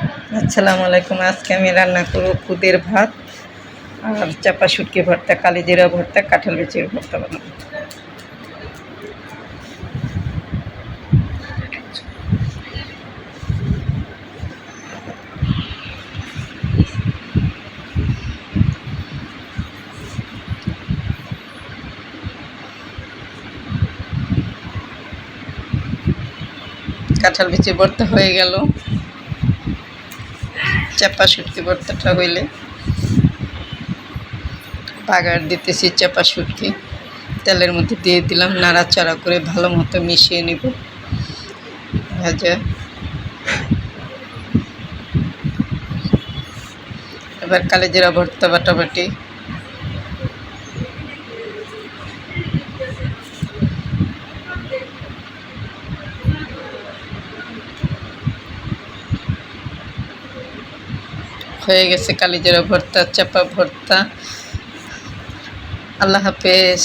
আসসালামু আলাইকুম। আজকে আমি রান্না করব খুদের ভাত আর চাপা শুটকি ভর্তা, কালিজিরা ভর্তা, কাঁঠাল বিচির ভর্তা বানাবো। কাঁঠাল বিচির ভর্তা হয়ে গেল, চাপা শুটকি ভর্তাটা হইলে বাগার দিতেছি। চাপা শুটকি তেলের মধ্যে দিয়ে দিলাম, নাড়াচাড়া করে ভালো মতো মিশিয়ে নিব। ভাজা এবার কালিজিরা ভর্তা বাটাবাটি, হয়ে গেছে কালিজিরা ভর্তা, চাপা ভর্তা। আল্লাহ হাফেজ।